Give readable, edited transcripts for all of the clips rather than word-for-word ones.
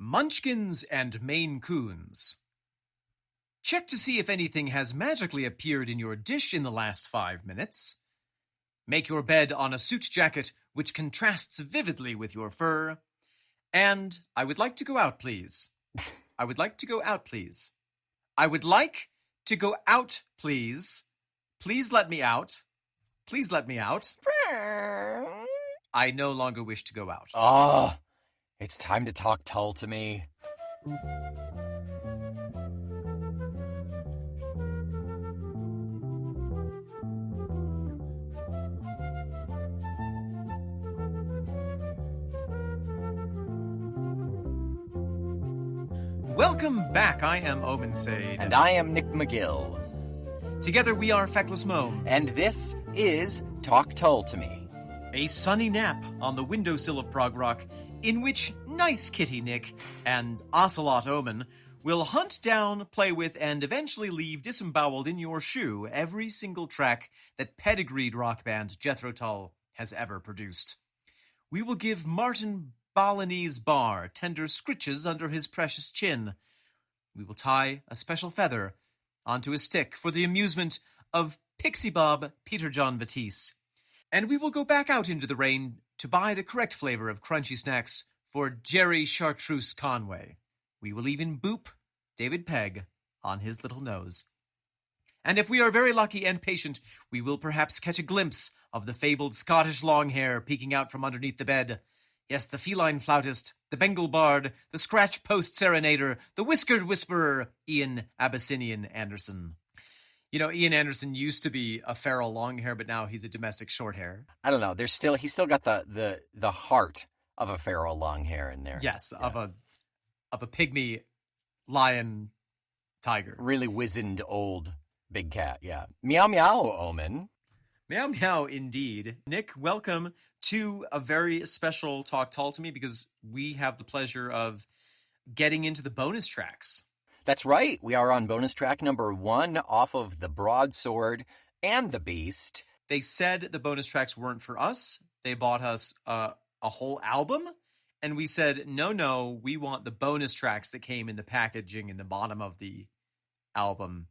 Munchkins and Maine Coons. Check to see if anything has magically appeared in your dish in the last 5 minutes. Make your bed on a suit jacket which contrasts vividly with your fur. And I would like to go out, please. I would like to go out, please. I would like to go out, please. Please let me out. Please let me out. I no longer wish to go out. Oh, it's time to talk Tull to me. Welcome back. I am Omen Sade. And I am Nick McGill. Together we are Feckless Momes. And this is Talk Tull to Me. A sunny nap on the windowsill of Prog Rock, in which Nice Kitty Nick and Ocelot Omen will hunt down, play with, and eventually leave disemboweled in your shoe every single track that pedigreed rock band Jethro Tull has ever produced. We will give Martin Balinese Bar tender scritches under his precious chin. We will tie a special feather onto a stick for the amusement of Pixie Bob Peter John Batiste. And we will go back out into the rain to buy the correct flavor of crunchy snacks for Jerry Chartreuse Conway. We will even boop David Pegg on his little nose. And if we are very lucky and patient, we will perhaps catch a glimpse of the fabled Scottish Longhair peeking out from underneath the bed. Yes, the feline flautist, the Bengal bard, the scratch post serenader, the whiskered whisperer, Ian Abyssinian Anderson. You know, Ian Anderson used to be a feral Longhair, but now he's a domestic Shorthair. I don't know. He's still got the heart of a feral Longhair in there. Yes, yeah. of a pygmy lion tiger. Really wizened old big cat, yeah. Meow meow, Omen. Meow meow indeed. Nick, welcome to a very special Talk Tull to Me because we have the pleasure of getting into the bonus tracks. That's right. We are on bonus track number 1 off of The Broadsword and The Beast. They said the bonus tracks weren't for us. They bought us a whole album. And we said, no, we want the bonus tracks that came in the packaging in the bottom of the album,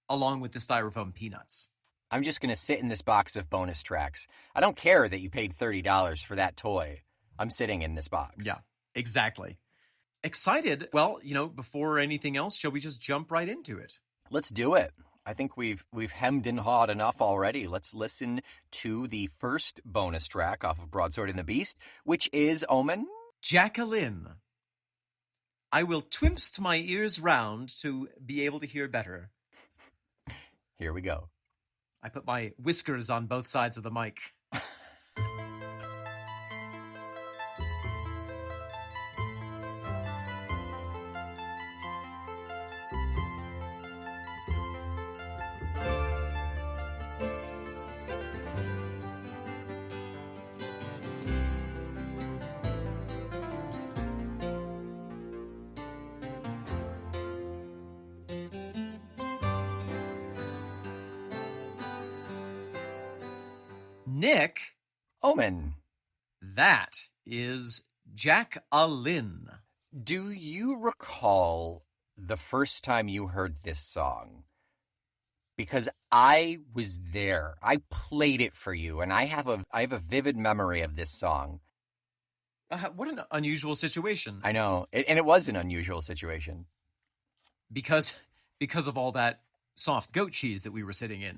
along with the styrofoam peanuts. I'm just going to sit in this box of bonus tracks. I don't care that you paid $30 for that toy. I'm sitting in this box. Yeah, exactly. Excited. Well, before anything else, shall we just jump right into it? Let's do it. I think we've hemmed and hawed enough already. Let's listen to the first bonus track off of Broadsword and the Beast, which is, Omen? JACKALYNN. I will twimst my ears round to be able to hear better. Here we go. I put my whiskers on both sides of the mic. Nick. Omen. That is JACKALYNN. Do you recall the first time you heard this song? Because I was there. I played it for you, and I have a vivid memory of this song. What an unusual situation. I know. And it was an unusual situation. Because of all that soft goat cheese that we were sitting in.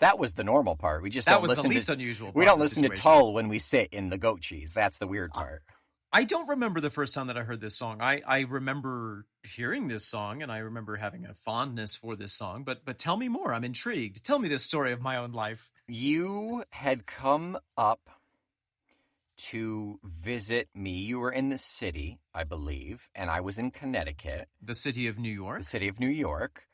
That was the normal part. We just that don't was listen the least to, unusual part. We don't listen to Tull when we sit in the goat cheese. That's the weird part. I don't remember the first time that I heard this song. I remember hearing this song, and I remember having a fondness for this song. But tell me more. I'm intrigued. Tell me this story of my own life. You had come up to visit me. You were in the city, I believe, and I was in Connecticut. The city of New York? The city of New York.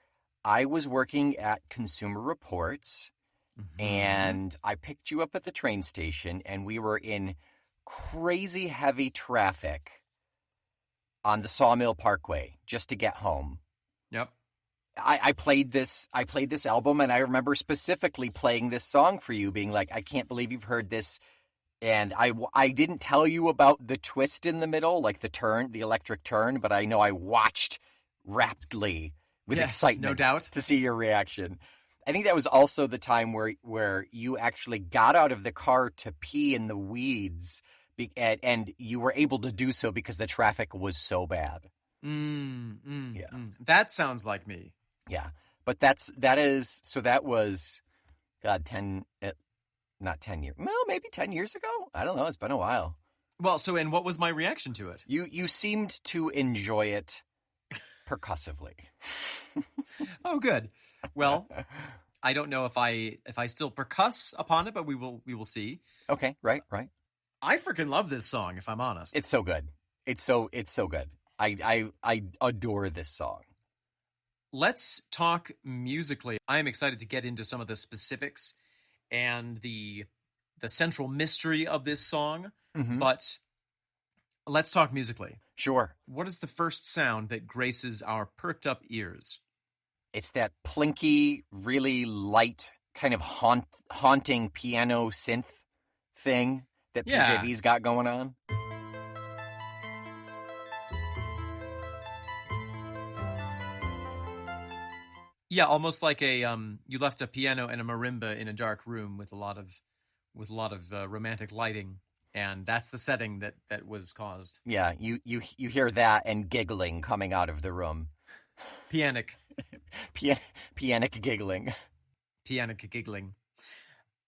I was working at Consumer Reports. Mm-hmm. And I picked you up at the train station, and we were in crazy heavy traffic on the Sawmill Parkway just to get home. Yep. I played this album, and I remember specifically playing this song for you, being like, I can't believe you've heard this And I didn't tell you about the twist in the middle, like the electric turn, but I know I watched raptly with excitement, no doubt, to see your reaction. I think that was also the time where you actually got out of the car to pee in the weeds, and you were able to do so because the traffic was so bad. That sounds like me. Yeah, but that was, God, not 10 years. Well, maybe 10 years ago. I don't know. It's been a while. Well, and what was my reaction to it? You seemed to enjoy it percussively. Oh, good. Well, I don't know if I still percuss upon it, but we will see. Okay, right. I freaking love this song, if I'm honest. It's so good. It's so good. I adore this song. Let's talk musically. I am excited to get into some of the specifics and the central mystery of this song, but let's talk musically. Sure. What is the first sound that graces our perked up ears? It's that plinky, really light, kind of haunting piano synth thing that PJV's got going on. Yeah, almost like you left a piano and a marimba in a dark room with a lot of romantic lighting, and that's the setting that was caused. Yeah, you hear that and giggling coming out of the room. Pianic. Pianic giggling. Pianic giggling.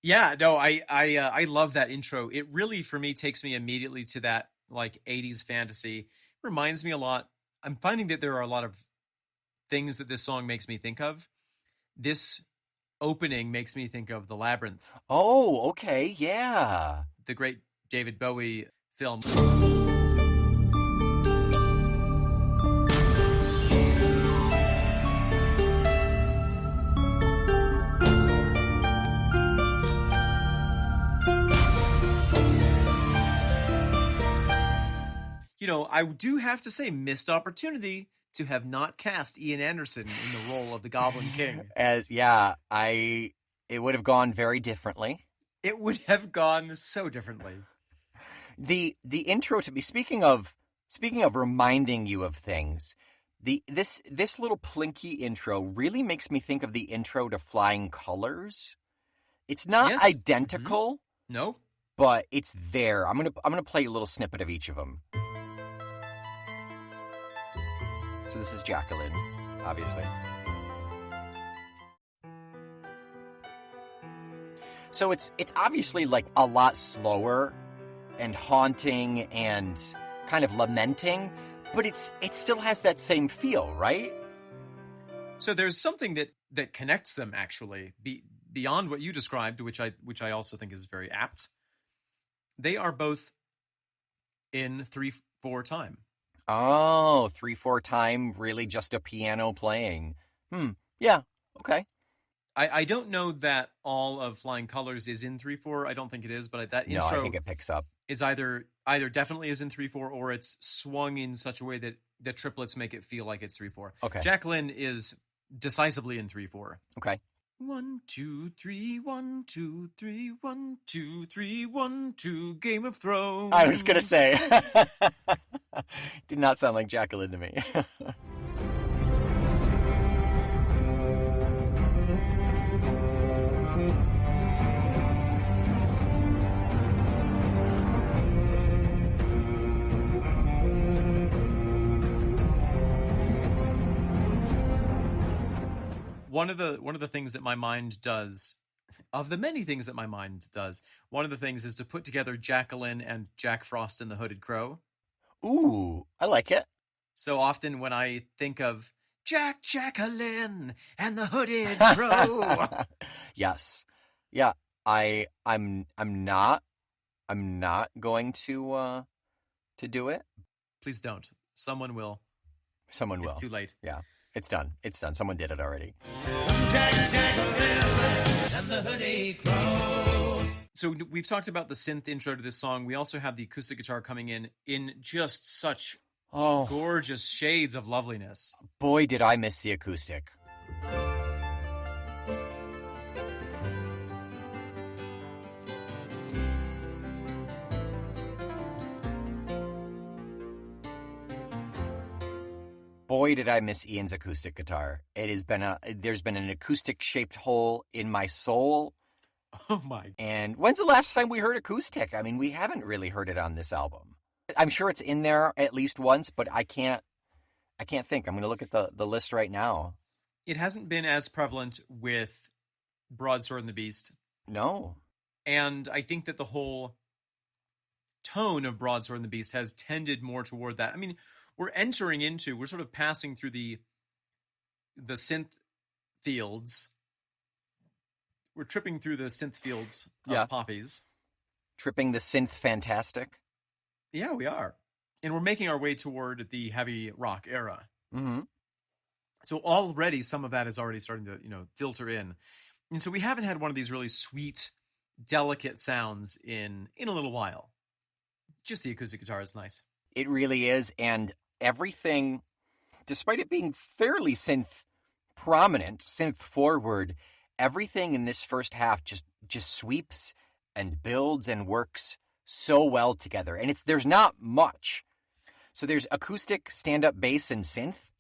Yeah, no, I love that intro. It really, for me, takes me immediately to that like 80s fantasy. It reminds me a lot. I'm finding that there are a lot of things that this song makes me think of. This opening makes me think of The Labyrinth. Oh, okay, yeah. The great David Bowie film. You know, I do have to say, missed opportunity to have not cast Ian Anderson in the role of the Goblin King. It would have gone very differently. It would have gone so differently. The intro to me, speaking of reminding you of things, this little plinky intro really makes me think of the intro to Flying Colors. It's not identical. No. But it's there. I'm gonna play a little snippet of each of them. So this is JACKALYNN, obviously. So it's obviously like a lot slower and haunting and kind of lamenting, but it still has that same feel, right? So there's something that connects them actually beyond what you described, which I also think is very apt. They are both in 3/4 time. Oh, 3/4 time, really just a piano playing. Yeah, okay. I don't know that all of Flying Colors is in 3/4. I don't think it is, but that intro, no, I think it picks up. Is either definitely is in 3/4 or it's swung in such a way that the triplets make it feel like it's 3/4. Okay. JACKALYNN is decisively in 3/4. Okay. 1, 2, 3, 1, 2, 3, 1, 2, 3, 1, 2, Game of Thrones. I was gonna say. Did not sound like JACKALYNN to me. One of the things that my mind does, of the many things that my mind does, one of the things is to put together JACKALYNN and Jack Frost and the Hooded Crow. Ooh, I like it. So often when I think of JACKALYNN and the Hooded Crow. Yes. Yeah, I'm not going to do it. Please don't. Someone will. Someone will. It's too late. Yeah. It's done. Someone did it already. JACKALYNN and the Hooded Crow. So we've talked about the synth intro to this song. We also have the acoustic guitar coming in just such gorgeous shades of loveliness. Boy, did I miss the acoustic. Boy, did I miss Ian's acoustic guitar. There's been an acoustic shaped hole in my soul. Oh my. And when's the last time we heard acoustic? I mean, we haven't really heard it on this album. I'm sure it's in there at least once, but I can't think. I'm going to look at the list right now. It hasn't been as prevalent with Broadsword and the Beast. No. And I think that the whole tone of Broadsword and the Beast has tended more toward that. I mean, we're sort of passing through the synth fields. We're tripping through the synth fields of poppies. Tripping the synth fantastic. Yeah, we are. And we're making our way toward the heavy rock era. Mm-hmm. So already some of that is already starting to, filter in. And so we haven't had one of these really sweet, delicate sounds in a little while. Just the acoustic guitar is nice. It really is. And everything, despite it being fairly synth prominent, synth forward, everything in this first half just sweeps and builds and works so well together. And there's not much. So there's acoustic, stand-up bass, and synth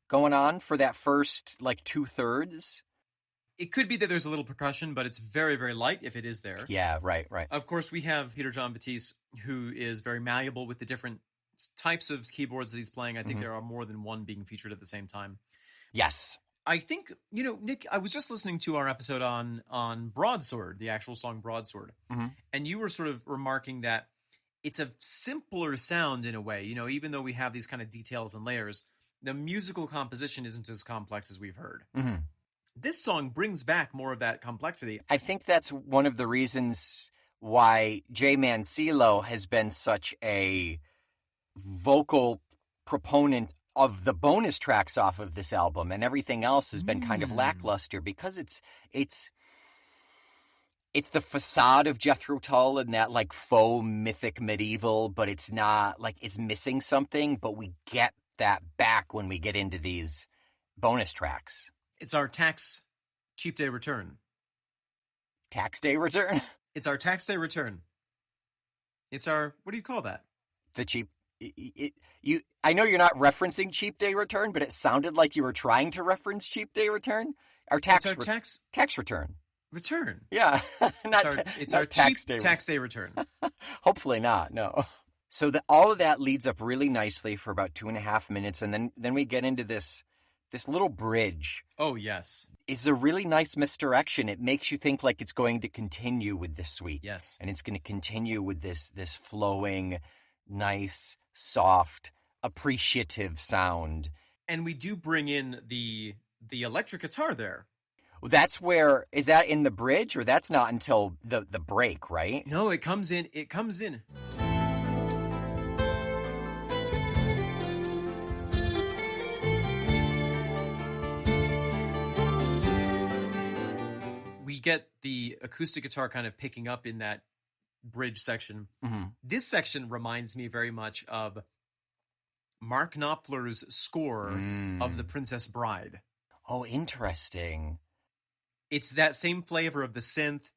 going on for that first, 2/3. It could be that there's a little percussion, but it's very, very light if it is there. Yeah, right. Of course, we have Peter John Batiste, who is very malleable with the different types of keyboards that he's playing. I think there are more than one being featured at the same time. Yes. I think, Nick, I was just listening to our episode on Broadsword, the actual song Broadsword, and you were sort of remarking that it's a simpler sound in a way, even though we have these kind of details and layers, the musical composition isn't as complex as we've heard. Mm-hmm. This song brings back more of that complexity. I think that's one of the reasons why Jay Mancillo has been such a vocal proponent of the bonus tracks off of this album, and everything else has been kind of lackluster, because it's the facade of Jethro Tull and that faux mythic medieval, but it's not, it's missing something, but we get that back when we get into these bonus tracks. It's our tax cheap day return. Tax day return? It's our tax day return. It's our, what do you call that? The cheap, I know you're not referencing cheap day return, but it sounded like you were trying to reference cheap day return. Tax return. Return. Yeah. It's our tax day return. Hopefully not, no. So all of that leads up really nicely for about 2.5 minutes, and then we get into this little bridge. Oh, yes. It's a really nice misdirection. It makes you think it's going to continue with this suite. Yes. And it's going to continue with this flowing, nice, soft, appreciative sound. And we do bring in the electric guitar there. That's where, is that in the bridge, or that's not until the break, right? No, it comes in. We get the acoustic guitar kind of picking up in that bridge section. Mm-hmm. This section reminds me very much of Mark Knopfler's score of The Princess Bride. Oh, interesting. It's that same flavor of the synth,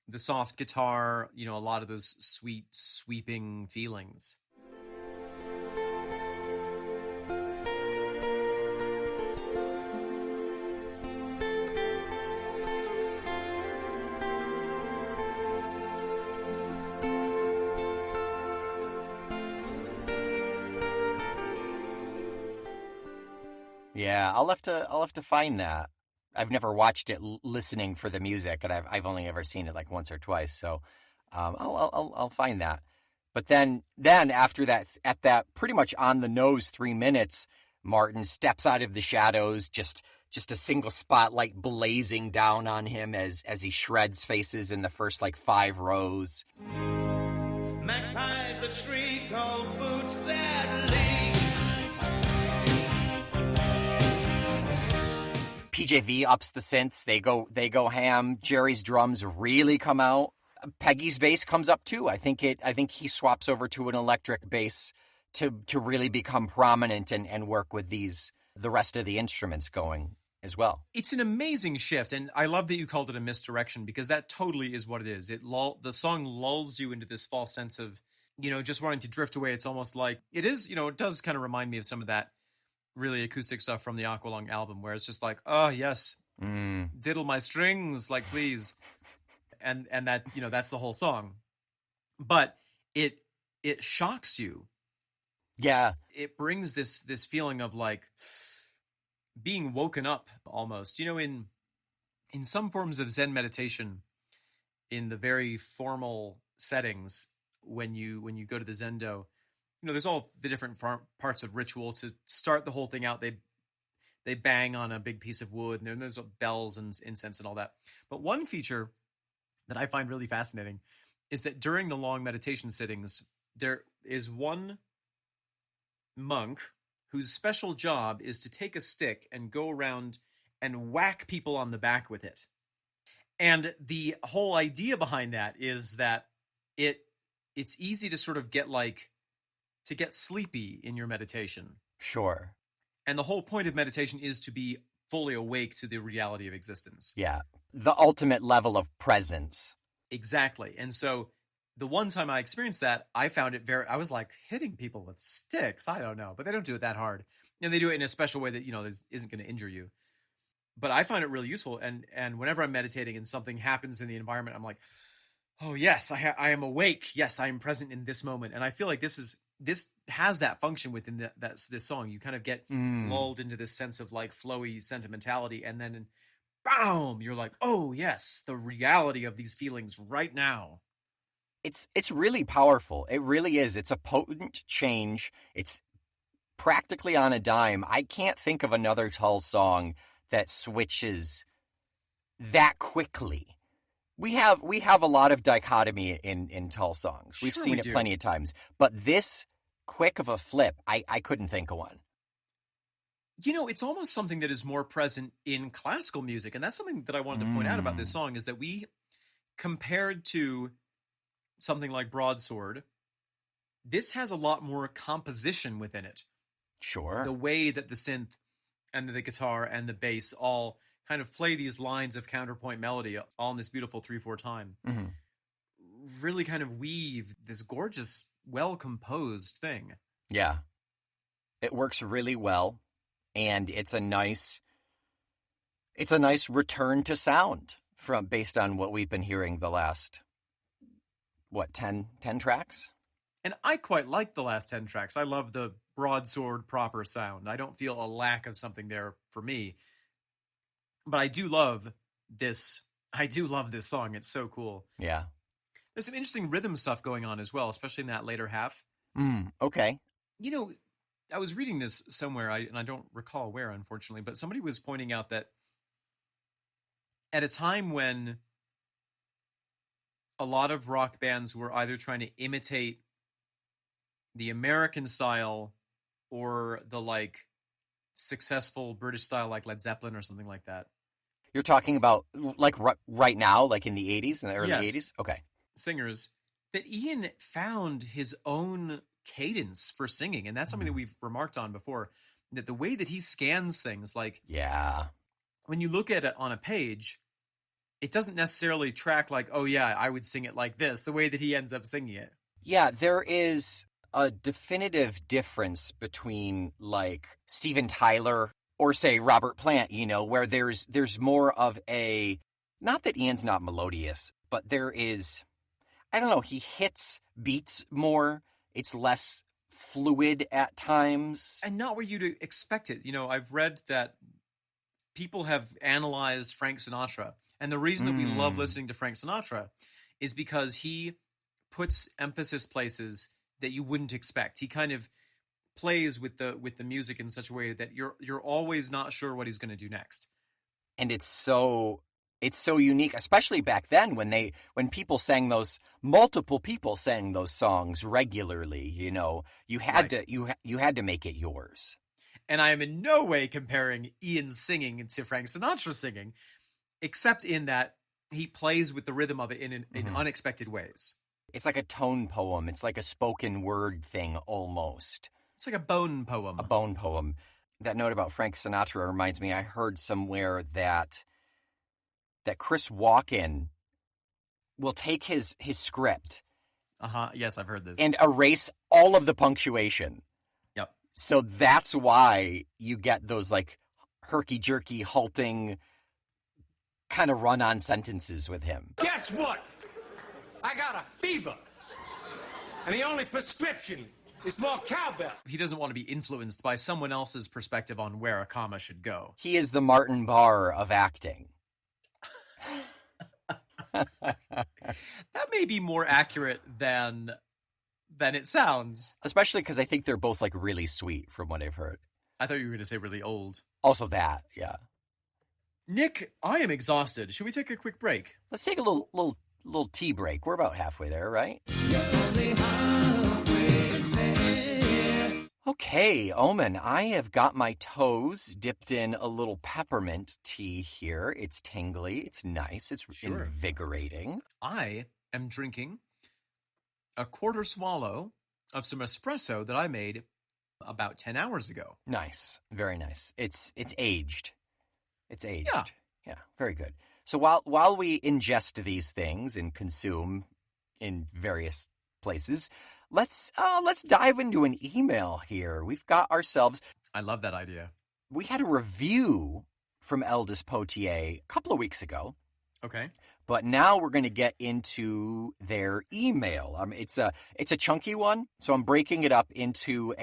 the soft guitar, a lot of those sweet, sweeping feelings. Yeah, I'll have to find that. I've never watched it listening for the music, and I've only ever seen it once or twice. So I'll find that. But then after that, at that pretty much on the nose 3 minutes, Martin steps out of the shadows, just a single spotlight blazing down on him as he shreds faces in the first 5 rows. Magpies that shriek on boots that leak. PJV ups the synths. They go ham. Jerry's drums really come out. Peggy's bass comes up too. I think he swaps over to an electric bass to really become prominent and work with the rest of the instruments going as well. It's an amazing shift, and I love that you called it a misdirection, because that totally is what it is. The song lulls you into this false sense of, just wanting to drift away. It's almost like it is, it does kind of remind me of some of that really acoustic stuff from the Aqualung album where it's just like, oh yes, diddle my strings, like please, and that, you know, that's the whole song, but it shocks you. Yeah, it brings this feeling of like being woken up almost. You know, in some forms of Zen meditation, in the very formal settings, when you go to the Zendo, you know, there's all the different parts of ritual. To start the whole thing out, they bang on a big piece of wood, and then there's bells and incense and all that. But one feature that I find really fascinating is that during the long meditation sittings, there is one monk whose special job is to take a stick and go around and whack people on the back with it. And the whole idea behind that is that it's easy to sort of get sleepy in your meditation. Sure. And the whole point of meditation is to be fully awake to the reality of existence. Yeah. The ultimate level of presence. Exactly. And so the one time I experienced that, I found it I was like hitting people with sticks. I don't know, but they don't do it that hard. And they do it in a special way that, you know, isn't going to injure you. But I find it really useful. And whenever I'm meditating and something happens in the environment, I'm like, oh yes, I am awake. Yes, I am present in this moment. And I feel like this has that function within this song. You kind of get lulled into this sense of like flowy sentimentality. And then boom, you're like, oh yes, the reality of these feelings right now. It's really powerful. It really is. It's a potent change. It's practically on a dime. I can't think of another Tull song that switches that quickly. We have a lot of dichotomy in Tull songs. We've seen it plenty of times. But this quick of a flip, I couldn't think of one. You know, it's almost something that is more present in classical music. And that's something that I wanted to point out about this song, is that we, compared to something like Broadsword, this has a lot more composition within it. Sure. The way that the synth and the guitar and the bass all kind of play these lines of counterpoint melody all in this beautiful 3/4 time, really kind of weave this gorgeous, well-composed thing. Yeah. It works really well, and it's a nice return to sound based on what we've been hearing the last 10 tracks? And I quite like the last 10 tracks. I love the Broadsword proper sound. I don't feel a lack of something there for me. But I do love this. I do love this song. It's so cool. Yeah. There's some interesting rhythm stuff going on as well, especially in that later half. Okay. You know, I was reading this somewhere, and I don't recall where, unfortunately, but somebody was pointing out that at a time when a lot of rock bands were either trying to imitate the American style or the like successful British style, like Led Zeppelin or something like that. You're talking about like right now, like in the 80s, in the early 80s? Okay. Singers, that Ian found his own cadence for singing. And that's something that we've remarked on before, that the way that he scans things, like, yeah, when you look at it on a page, it doesn't necessarily track like, oh yeah, I would sing it like this, the way that he ends up singing it. Yeah, there is a definitive difference between like Steven Tyler or say Robert Plant, you know, where there's more of a, not that Ian's not melodious, but there is, I don't know, he hits beats more. It's less fluid at times. And not where you'd expect it. You know, I've read that people have analyzed Frank Sinatra, and the reason that we love listening to Frank Sinatra is because he puts emphasis places that you wouldn't expect. He kind of plays with the music in such a way that you're always not sure what he's going to do next. And it's so unique, especially back then when people sang those, multiple people sang those songs regularly, you know. You had to you had to make it yours. And I am in no way comparing Ian's singing to Frank Sinatra singing, except in that he plays with the rhythm of it in unexpected ways. It's like a tone poem. It's like a spoken word thing almost. It's like a bone poem. A bone poem. That note about Frank Sinatra reminds me, I heard somewhere that Chris Walken will take his script. Yes, I've heard this. And erase all of the punctuation. Yep. So that's why you get those like herky-jerky, halting kind of run-on sentences with him. Guess what? I got a fever. And the only prescription is more cowbell. He doesn't want to be influenced by someone else's perspective on where a comma should go. He is the Martin Barr of acting. That may be more accurate than it sounds. Especially because I think they're both like really sweet from what I've heard. I thought you were going to say really old. Also that, yeah. Nick, I am exhausted. Should we take a quick break? Let's take a little tea break. We're about halfway there, right? Okay, Omen, I have got my toes dipped in a little peppermint tea here. It's tingly, it's nice, it's invigorating. I am drinking a quarter swallow of some espresso that I made about 10 hours ago. Nice, very nice. It's aged. It's aged. Yeah, very good. So while we ingest these things and consume in various places, let's dive into an email here. We've got ourselves. I love that idea. We had a review from Eldest Potier a couple of weeks ago. Okay. But now we're going to get into their email. It's a chunky one, so I'm breaking it up into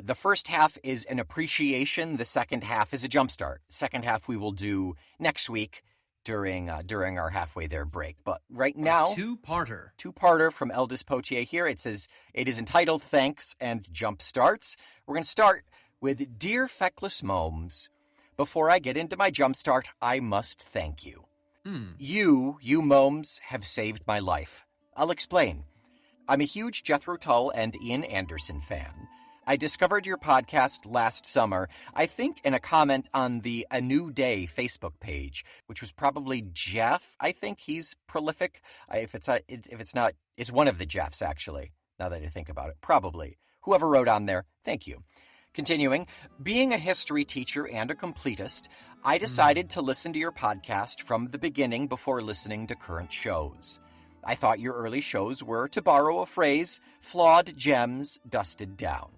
the first half is an appreciation. The second half is a jumpstart. The second half we will do next week during our halfway there break. But right now, two-parter from Eldest Potier here. It says it is entitled Thanks and Jumpstarts. We're going to start with Dear Feckless Momes. Before I get into my jumpstart, I must thank you. You Momes, have saved my life. I'll explain. I'm a huge Jethro Tull and Ian Anderson fan. I discovered your podcast last summer, I think in a comment on the A New Day Facebook page, which was probably Jeff. I think he's prolific. If it's not, it's one of the Jeffs, actually, now that I think about it. Probably. Whoever wrote on there, thank you. Continuing, being a history teacher and a completist, I decided to listen to your podcast from the beginning before listening to current shows. I thought your early shows were, to borrow a phrase, flawed gems dusted down.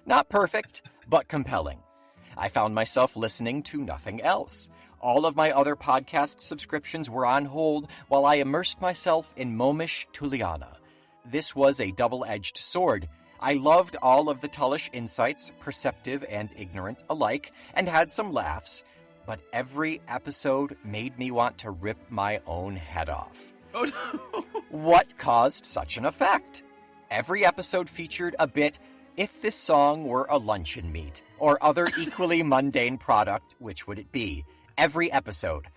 Not perfect, but compelling. I found myself listening to nothing else. All of my other podcast subscriptions were on hold while I immersed myself in Momish Tulliana. This was a double-edged sword. I loved all of the Tullish insights, perceptive and ignorant alike, and had some laughs, but every episode made me want to rip my own head off. Oh no! What caused such an effect? Every episode featured a bit, if this song were a luncheon meat, or other equally mundane product, which would it be? Every episode.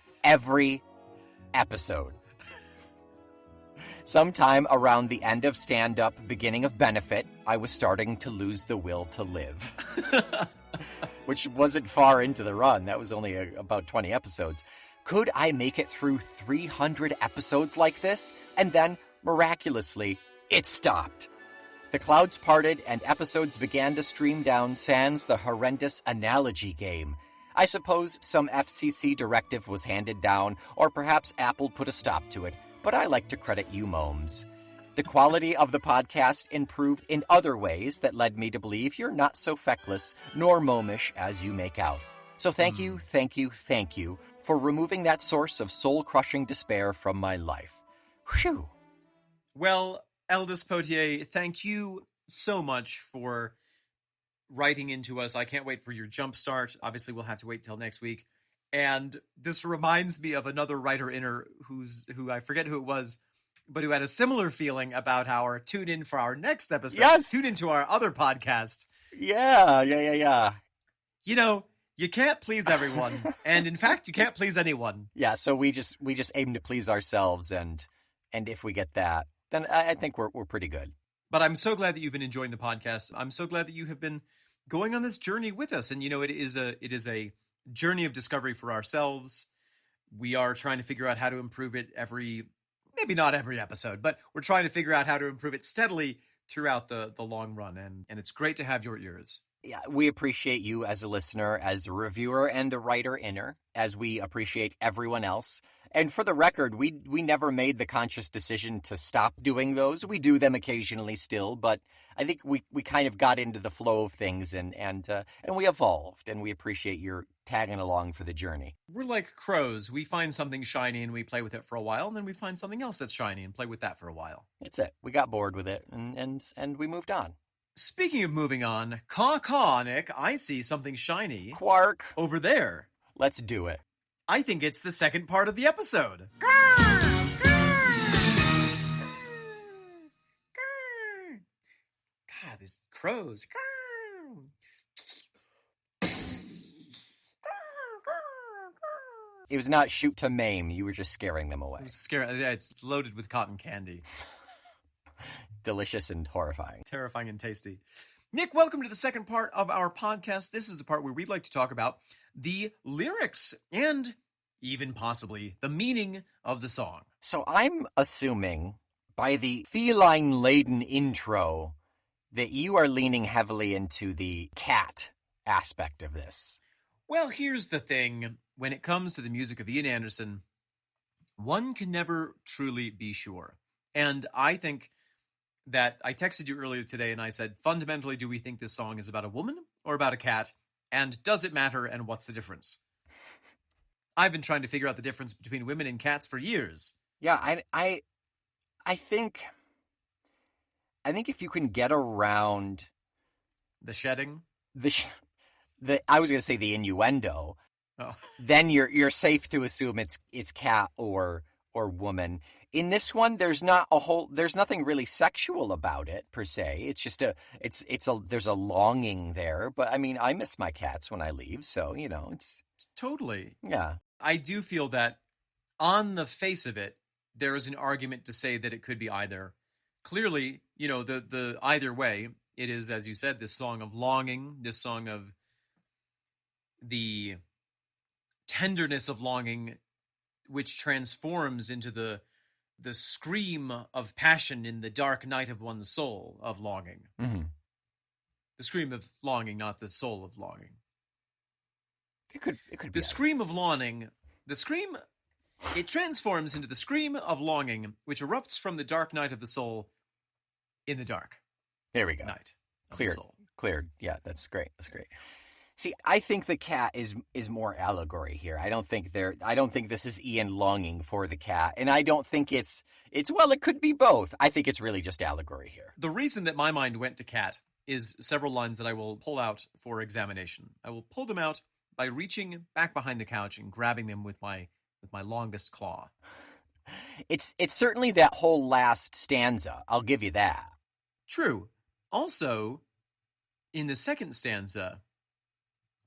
Sometime around the end of stand-up, beginning of benefit, I was starting to lose the will to live. Which wasn't far into the run. That was only about 20 episodes. Could I make it through 300 episodes like this? And then, miraculously, it stopped. The clouds parted and episodes began to stream down sans the horrendous analogy game. I suppose some FCC directive was handed down, or perhaps Apple put a stop to it, but I like to credit you Momes. The quality of the podcast improved in other ways that led me to believe you're not so feckless nor momish as you make out. So thank you for removing that source of soul-crushing despair from my life. Whew. Well, Eldest Potier, thank you so much for writing into us. I can't wait for your jumpstart. Obviously, we'll have to wait till next week. And this reminds me of another writer-inner who I forget who it was, but who had a similar feeling about our tune in for our next episode. Yes! Tune into our other podcast. Yeah. You know, you can't please everyone. And in fact, you can't please anyone. Yeah, so we just aim to please ourselves, and if we get that, then I think we're pretty good. But I'm so glad that you've been enjoying the podcast. I'm so glad that you have been going on this journey with us. And, you know, it is a journey of discovery for ourselves. We are trying to figure out how to improve it maybe not every episode, but we're trying to figure out how to improve it steadily throughout the long run. And it's great to have your ears. Yeah, we appreciate you as a listener, as a reviewer and a writer-inner, as we appreciate everyone else. And for the record, we never made the conscious decision to stop doing those. We do them occasionally still, but I think we kind of got into the flow of things and we evolved, and we appreciate your tagging along for the journey. We're like crows. We find something shiny and we play with it for a while, and then we find something else that's shiny and play with that for a while. That's it. We got bored with it and we moved on. Speaking of moving on, caw, Nick, I see something shiny. Quark. Over there. Let's do it. I think it's the second part of the episode. God, these crows. It was not shoot to maim. You were just scaring them away. It's loaded with cotton candy. Delicious and horrifying. Terrifying and tasty. Nick, welcome to the second part of our podcast. This is the part where we'd like to talk about the lyrics and even possibly the meaning of the song. So I'm assuming by the feline-laden intro that you are leaning heavily into the cat aspect of this. Well, here's the thing. When it comes to the music of Ian Anderson, one can never truly be sure. And I think that I texted you earlier today and I said, fundamentally, do we think this song is about a woman or about a cat? And does it matter? And what's the difference? I've been trying to figure out the difference between women and cats for years. Yeah, I think if you can get around the shedding, I was going to say the innuendo, then you're safe to assume it's cat or woman. In this one, there's nothing really sexual about it per se. It's just there's a longing there. But I mean, I miss my cats when I leave, so it's totally. Yeah. I do feel that on the face of it, there is an argument to say that it could be either. Clearly, the either way, it is, as you said, this song of longing, this song of the tenderness of longing, which transforms into the scream of passion in the dark night of one's soul of longing. Mm-hmm. The scream of longing, not the soul of longing. It could the scream of longing. It transforms into the scream of longing, which erupts from the dark night of the soul in the dark. There we go. Night. Cleared. Yeah, that's great. That's great. See, I think the cat is more allegory here. I don't think this is Ian longing for the cat, and I don't think it's it could be both. I think it's really just allegory here. The reason that my mind went to cat is several lines that I will pull out for examination. I will pull them out by reaching back behind the couch and grabbing them with my longest claw. It's certainly that whole last stanza. I'll give you that. True. Also, in the second stanza,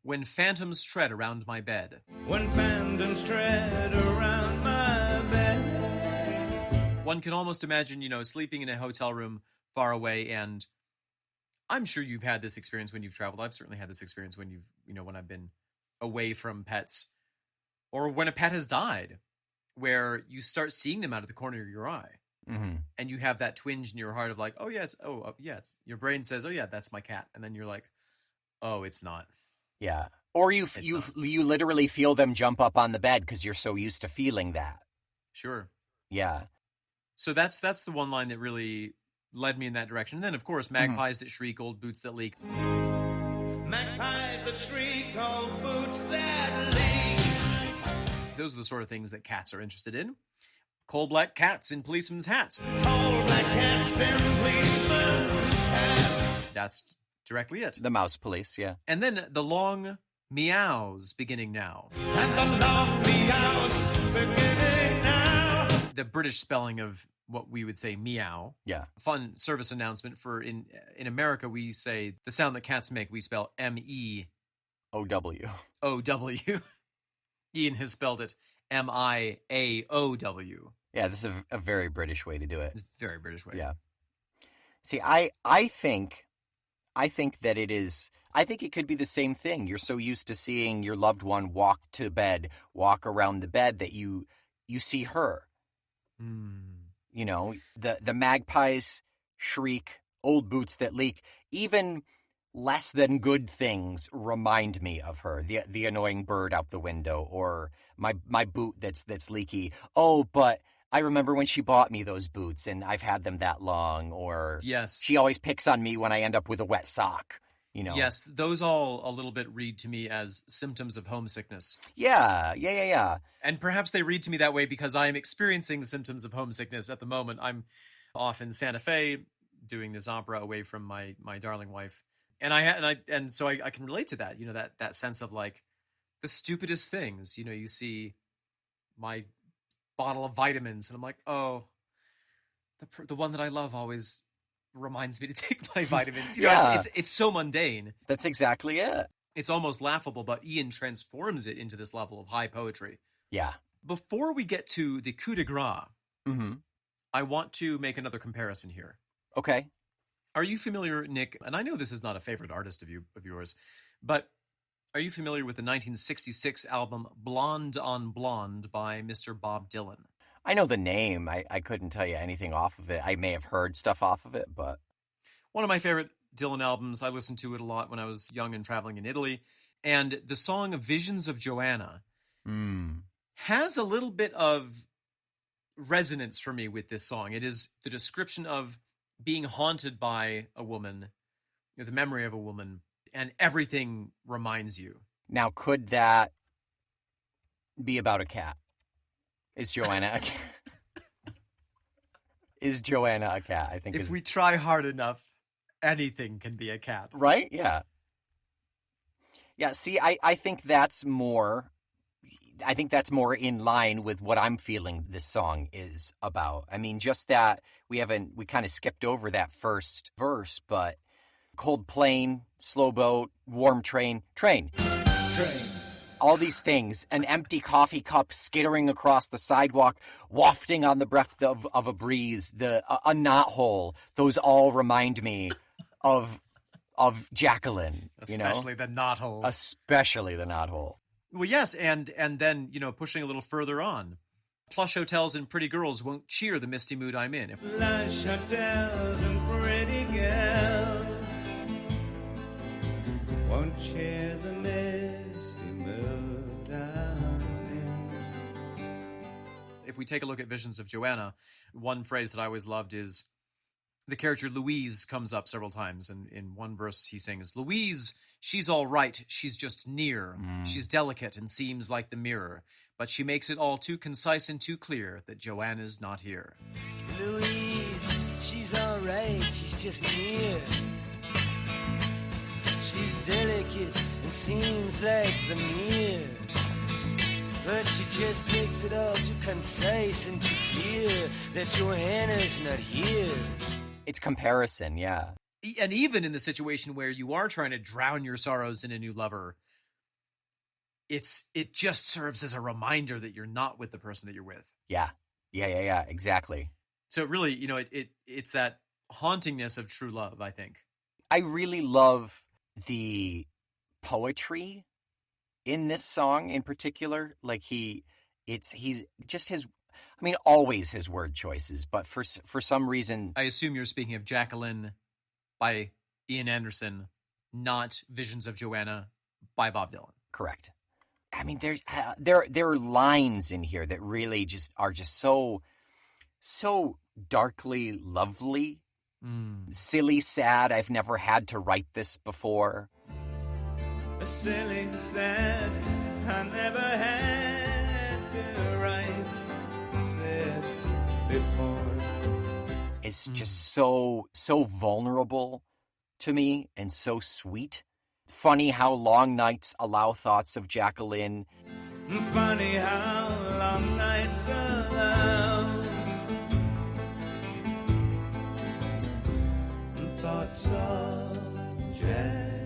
when phantoms tread around my bed. When phantoms tread around my bed. One can almost imagine, sleeping in a hotel room far away, and I'm sure you've had this experience when you've traveled. I've certainly had this experience when when I've been away from pets, or when a pet has died, where you start seeing them out of the corner of your eye. Mm-hmm. And you have that twinge in your heart of like, it's your brain says, oh yeah, that's my cat. And then you're like, oh, it's not. Yeah. Or you literally feel them jump up on the bed because you're so used to feeling that. Sure. Yeah. So that's the one line that really led me in that direction. And then, of course, magpies that shriek, old boots that leak. Magpies that shriek, old boots that leak. Those are the sort of things that cats are interested in. Coal black cats in policemen's hats. Coal black cats in policemen's hats. That's directly it. The mouse police, yeah. And then the long meows beginning now. And the long meows beginning now. The British spelling of what we would say meow. Yeah. Fun service announcement for in America, we say the sound that cats make, we spell M-E. O-W. O-W. Ian has spelled it M-I-A-O-W. Yeah, this is a very British way to do it. It's a very British way. Yeah. See, I think that it is. I think it could be the same thing. You're so used to seeing your loved one walk to bed, walk around the bed that you see her. The magpies shriek, old boots that leak. Even less than good things remind me of her. The annoying bird out the window, or my boot that's leaky. Oh, but I remember when she bought me those boots and I've had them that long. Or Yes. she always picks on me when I end up with a wet sock. You know. Yes, those all a little bit read to me as symptoms of homesickness. Yeah. And perhaps they read to me that way because I am experiencing symptoms of homesickness at the moment. I'm off in Santa Fe doing this opera away from my darling wife. And so I can relate to that, that sense of like the stupidest things. You see my bottle of vitamins and I'm like, oh, the one that I love always reminds me to take my vitamins. It's so mundane. That's exactly it. It's almost laughable, but Ian transforms it into this level of high poetry. Yeah. Before we get to the coup de grace, Mm-hmm. I want to make another comparison here. Okay. Are you familiar, Nick, and I know this is not a favorite artist of yours, but are you familiar with the 1966 album Blonde on Blonde by Mr. Bob Dylan? I know the name. I couldn't tell you anything off of it. I may have heard stuff off of it, but... One of my favorite Dylan albums. I listened to it a lot when I was young and traveling in Italy. And the song Visions of Johanna has a little bit of resonance for me with this song. It is the description of being haunted by a woman, the memory of a woman, and everything reminds you. Now, could that be about a cat? Is Johanna a cat? Is Johanna a cat? I think if we try hard enough, anything can be a cat. Right? Yeah. Yeah, see, I think that's more in line with what I'm feeling this song is about. I mean, just that we kind of skipped over that first verse, but cold plane, slow boat, warm train. All these things, an empty coffee cup skittering across the sidewalk, wafting on the breath of a breeze, a knothole. Those all remind me of JACKALYNN. Especially the knothole. Especially the knothole. Well, yes, and then, pushing a little further on. Plush hotels and pretty girls won't cheer the misty mood I'm in. Plush hotels and pretty girls won't cheer the misty mood I'm in. If we take a look at Visions of Johanna, one phrase that I always loved is the character Louise comes up several times, and in one verse he sings, Louise, she's all right, she's just near. She's delicate and seems like the mirror, but she makes it all too concise and too clear that Joanna's not here. Louise, she's all right, she's just near. She's delicate and seems like the mirror, but she just makes it all too concise and too clear that Johanna's not here. It's comparison, yeah. And even in the situation where you are trying to drown your sorrows in a new lover, it just serves as a reminder that you're not with the person that you're with. Yeah, exactly. So really, it's that hauntingness of true love, I think. I really love the poetry in this song in particular. Like always his word choices, but for some reason... I assume you're speaking of JACKALYNN by Ian Anderson, not Visions of Johanna by Bob Dylan. Correct. I mean, there are lines in here that really are so darkly lovely. Silly, sad, I've never had to write this before. Silly, sad, I never had to write this before. It's just so vulnerable to me and so sweet. Funny how long nights allow thoughts of JACKALYNN. Funny how long nights allow thoughts of JACKALYNN.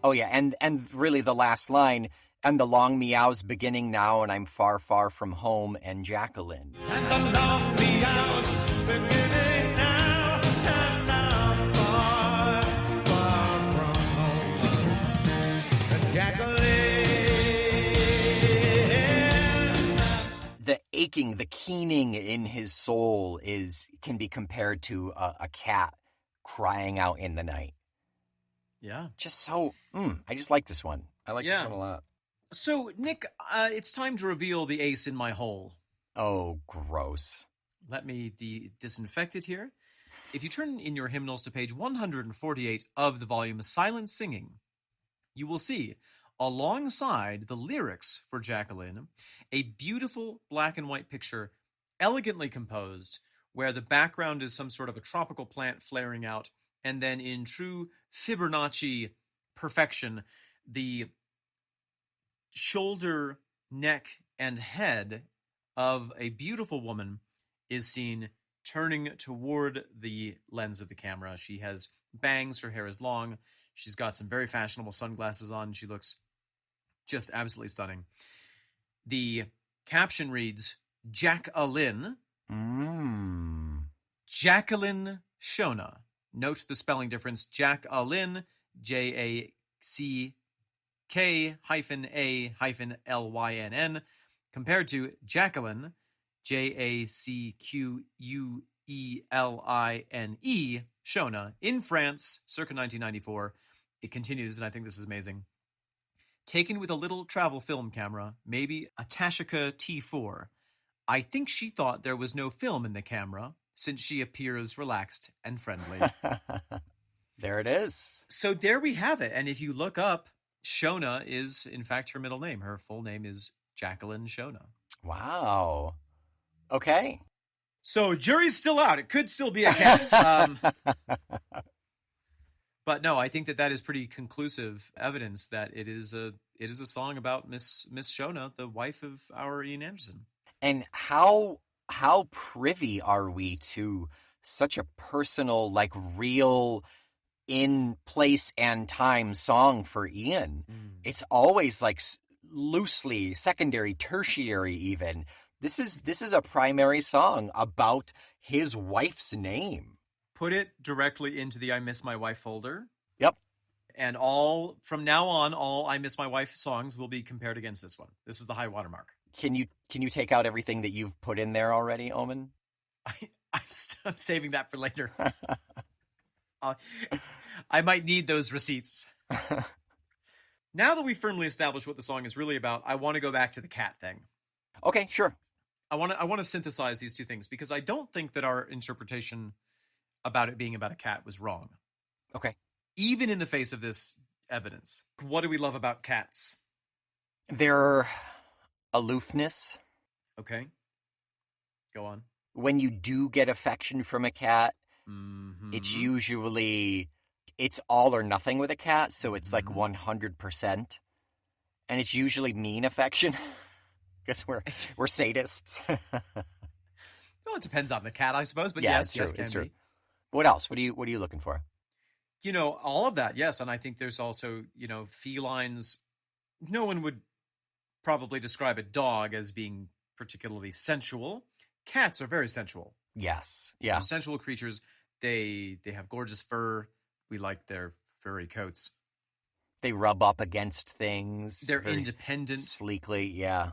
Oh yeah, and really the last line, and the long meows beginning now, and I'm far, far from home, and JACKALYNN. And the long meows beginning now, and I'm far, far from home. JACKALYNN. The aching, the keening in his soul can be compared to a cat crying out in the night. Yeah. Just so, I just like this one. I like this one a lot. So, Nick, it's time to reveal the ace in my hole. Oh, gross. Let me disinfect it here. If you turn in your hymnals to page 148 of the volume Silent Singing, you will see, alongside the lyrics for JACKALYNN, a beautiful black and white picture, elegantly composed, where the background is some sort of a tropical plant flaring out, and then in true Fibonacci perfection, the shoulder, neck, and head of a beautiful woman is seen turning toward the lens of the camera. She has bangs, her hair is long, she's got some very fashionable sunglasses on, she looks just absolutely stunning. The caption reads, JACKALYNN, JACKALYNN Shona. Note the spelling difference, JACKALYNN, JACK-A-L-Y-N-N, compared to JACKALYNN, JACQUELINE, Shona, in France, circa 1994. It continues, and I think this is amazing. Taken with a little travel film camera, maybe a Tashica T4. I think she thought there was no film in the camera, since she appears relaxed and friendly. There it is. So there we have it. And if you look up, Shona is, in fact, her middle name. Her full name is JACKALYNN Shona. Wow. Okay. So jury's still out. It could still be a cat. But no, I think that is pretty conclusive evidence that it is a song about Miss Shona, the wife of our Ian Anderson. And how privy are we to such a personal, like, real in place and time song for Ian? It's always like loosely secondary, tertiary even. This is a primary song about his wife's name. Put it directly into the I Miss My Wife folder. Yep. And from now on, all I Miss My Wife songs will be compared against this one. This is the high watermark. Can you take out everything that you've put in there already, Omen? I'm saving that for later. I might need those receipts. Now that we've firmly established what the song is really about, I want to go back to the cat thing. Okay, sure. I want to synthesize these two things because I don't think that our interpretation about it being about a cat was wrong. Okay. Even in the face of this evidence, what do we love about cats? Their aloofness. Okay. Go on. When you do get affection from a cat, it's usually, it's all or nothing with a cat, so it's like 100%. And it's usually mean affection, because we're sadists. Well, it depends on the cat, I suppose, but yeah, yes, it's true. Be. What else? What are you looking for? All of that, yes. And I think there's also, felines. No one would probably describe a dog as being particularly sensual. Cats are very sensual. Yes. Yeah. They're sensual creatures. They have gorgeous fur. We like their furry coats. They rub up against things. They're independent. Sleekly, yeah.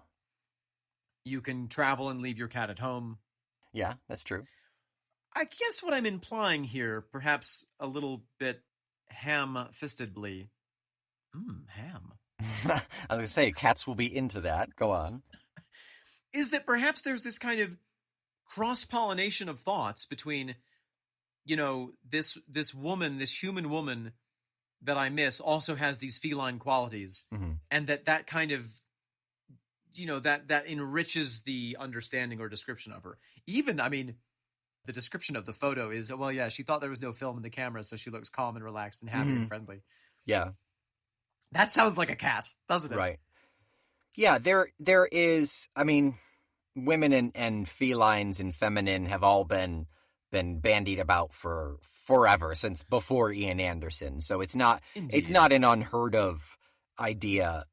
You can travel and leave your cat at home. Yeah, that's true. I guess what I'm implying here, perhaps a little bit ham-fistedly. Ham. I was going to say, cats will be into that. Go on. Is that perhaps there's this kind of cross-pollination of thoughts between, this woman, this human woman that I miss also has these feline qualities. And that kind of, that enriches the understanding or description of her. Even, the description of the photo is, well, yeah, she thought there was no film in the camera, so she looks calm and relaxed and happy and friendly. Yeah. That sounds like a cat, doesn't it? Right. Yeah, there is, women and felines and feminine have all been bandied about for forever, since before Ian Anderson. So it's not an unheard of idea.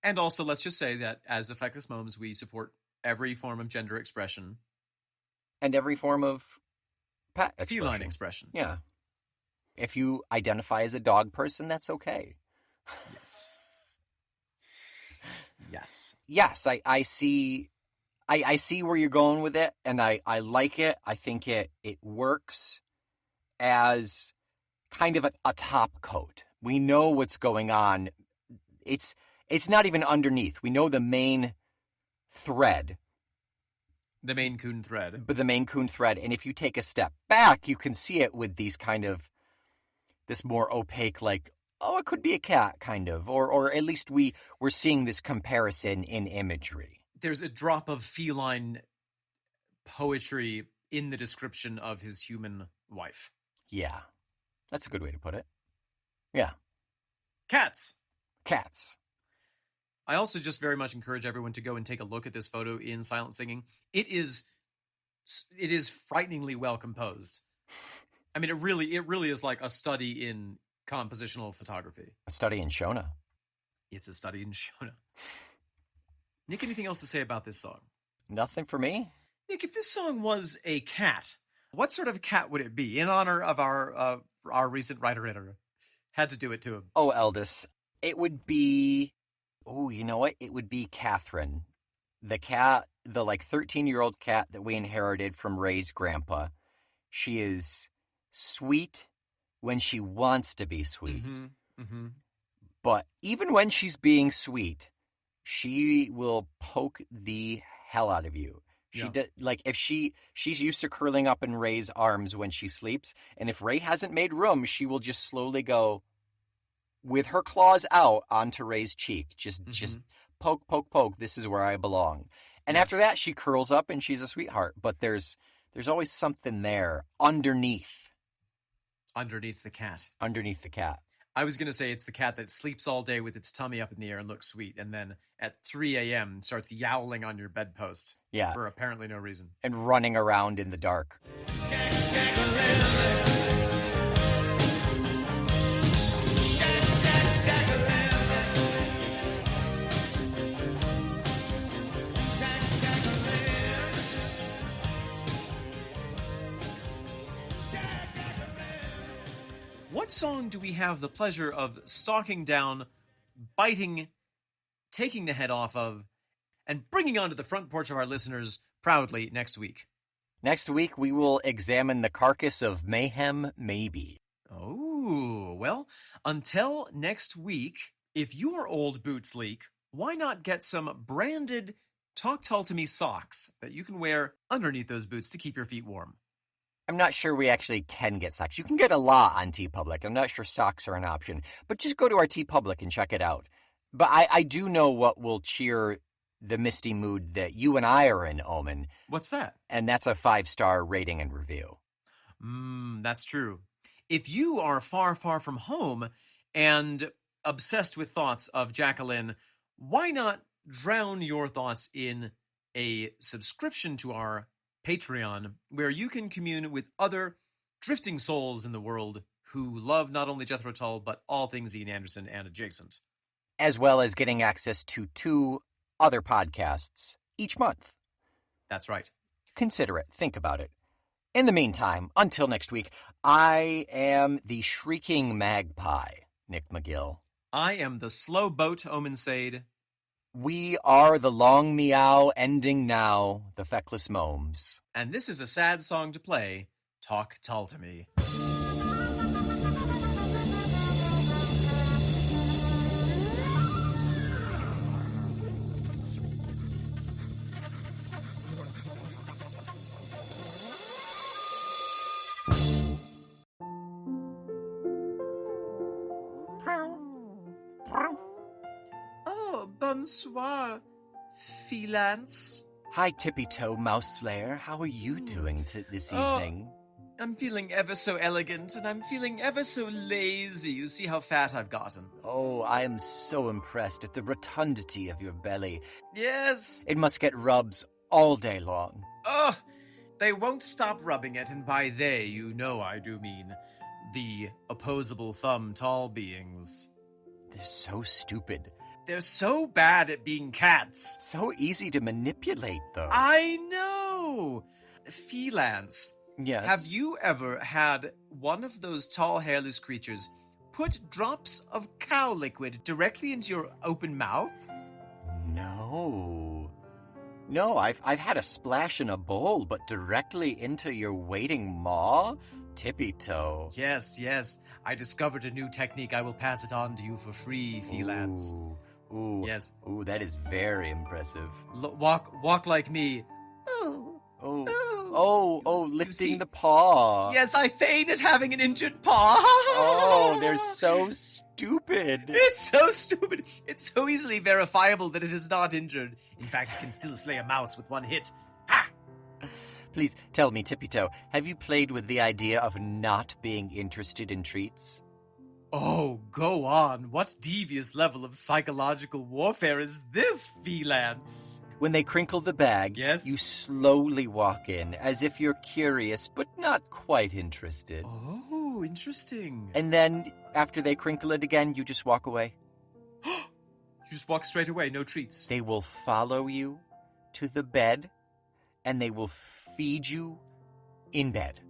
And also, let's just say that as the Feckless Momes, we support every form of gender expression. And every form of pet expression. Feline expression. Yeah. If you identify as a dog person, that's okay. Yes. Yes. Yes, I see where you're going with it, and I like it. I think it works as kind of a top coat. We know what's going on. It's not even underneath. We know the main thread. The Maine Coon thread. But the Maine Coon thread. And if you take a step back, you can see it with these kind of, this more opaque, like, oh, it could be a cat, kind of. Or at least we're seeing this comparison in imagery. There's a drop of feline poetry in the description of his human wife. Yeah. That's a good way to put it. Yeah. Cats! Cats. I also just very much encourage everyone to go and take a look at this photo in Silent Singing. It is frighteningly well composed. I mean, it really is like a study in compositional photography. A study in Shona. It's a study in Shona. Nick, anything else to say about this song? Nothing for me. Nick, if this song was a cat, what sort of cat would it be? In honor of our recent writer had to do it to him. Oh, Eldis, it would be. Oh, you know what? It would be Catherine, the cat, the 13-year-old cat that we inherited from Ray's grandpa. She is sweet when she wants to be sweet. Mm-hmm. Mm-hmm. But even when she's being sweet, she will poke the hell out of you. She if she's used to curling up in Ray's arms when she sleeps, and if Ray hasn't made room, she will just slowly go with her claws out onto Ray's cheek. Just poke, poke, poke. This is where I belong. And after that, she curls up and she's a sweetheart. But there's always something there underneath. Underneath the cat. Underneath the cat. I was going to say it's the cat that sleeps all day with its tummy up in the air and looks sweet, and then at 3 a.m. starts yowling on your bedpost. Yeah. For apparently no reason. And running around in the dark. What song do we have the pleasure of stalking down, biting, taking the head off of, and bringing onto the front porch of our listeners proudly next week? Next week, we will examine the carcass of Mayhem Maybe. Oh, well, until next week, if your old boots leak, why not get some branded Talk Tull to Me socks that you can wear underneath those boots to keep your feet warm? I'm not sure we actually can get socks. You can get a lot on TeePublic. I'm not sure socks are an option. But just go to our TeePublic and check it out. But I do know what will cheer the misty mood that you and I are in, Omen. What's that? And that's a 5-star rating and review. That's true. If you are far, far from home and obsessed with thoughts of JACKALYNN, why not drown your thoughts in a subscription to our Patreon, where you can commune with other drifting souls in the world who love not only Jethro Tull, but all things Ian Anderson and adjacent. As well as getting access to 2 other podcasts each month. That's right. Consider it. Think about it. In the meantime, until next week, I am the Shrieking Magpie, Nick McGill. I am the Slow Boat, Omen Sade. We are the long meow ending now, the feckless momes. And this is a sad song to play, Talk Tull to Me. Bonsoir, Fylance. Hi, Tippy-Toe Mouse Slayer. How are you doing this evening? I'm feeling ever so elegant, and I'm feeling ever so lazy. You see how fat I've gotten. Oh, I am so impressed at the rotundity of your belly. Yes. It must get rubs all day long. Oh, they won't stop rubbing it, and by they, you know I do mean the opposable thumb tall beings. They're so stupid. They're so bad at being cats. So easy to manipulate, though. I know! Fylance. Yes. Have you ever had one of those tall, hairless creatures put drops of cow liquid directly into your open mouth? No. No, I've had a splash in a bowl, but directly into your waiting maw? Tippy toe. Yes, yes. I discovered a new technique. I will pass it on to you for free, Fylance. Ooh. Yes. Ooh, that is very impressive. Walk like me. Lifting see- the paw. Yes, I feign at having an injured paw. Oh, they're so stupid. It's so stupid. It's so easily verifiable that it is not injured. In fact, it can still slay a mouse with one hit. Ha! Please tell me, Tippy Toe, have you played with the idea of not being interested in treats? Oh, go on. What devious level of psychological warfare is this, Fylance? When they crinkle the bag, Yes? you slowly walk in as if you're curious but not quite interested. Oh, interesting. And then, after they crinkle it again, you just walk away. You just walk straight away, no treats. They will follow you to the bed, and they will feed you in bed.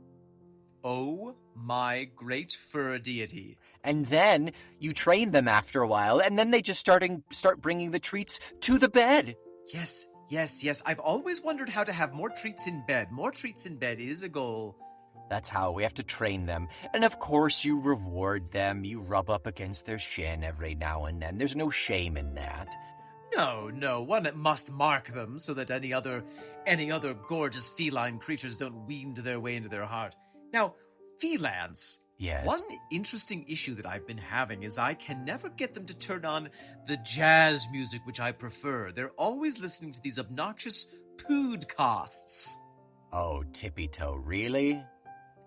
Oh, my great fur deity. And then you train them after a while, and then they just start bringing the treats to the bed. Yes, yes, yes. I've always wondered how to have more treats in bed. More treats in bed is a goal. That's how we have to train them. And of course, you reward them. You rub up against their shin every now and then. There's no shame in that. No, one must mark them so that any other gorgeous feline creatures don't wean their way into their heart. Now, Fylance. Yes. One interesting issue that I've been having is I can never get them to turn on the jazz music which I prefer. They're always listening to these obnoxious podcasts. Oh, Tippy Toe, really?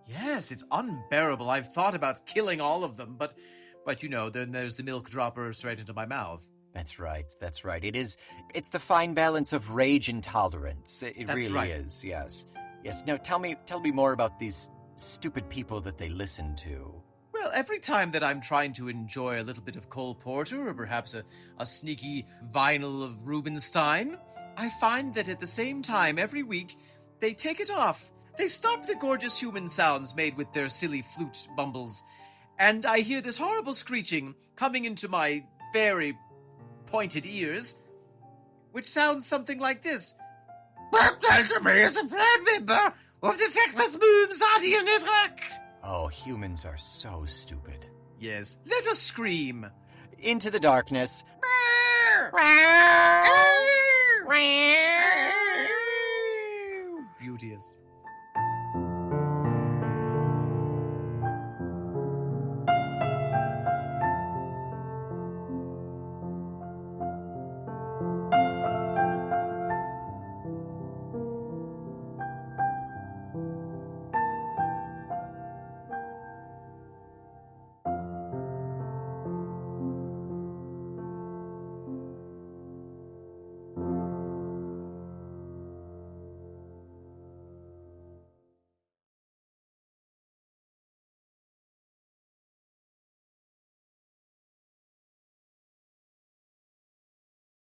Yes, it's unbearable. I've thought about killing all of them, but then there's the milk dropper straight into my mouth. That's right. It's the fine balance of rage and tolerance. It That's really right. is, yes. Yes, now tell me more about these stupid people that they listen to. Well, every time that I'm trying to enjoy a little bit of Cole Porter or perhaps a sneaky vinyl of Rubinstein, I find that at the same time every week they take it off. They stop the gorgeous human sounds made with their silly flute bumbles, and I hear this horrible screeching coming into my very pointed ears, which sounds something like this. Welcome to me as a proud member of the Feckless Booms Audio Network. Oh, humans are so stupid. Yes, let us scream. Into the darkness. Beauteous.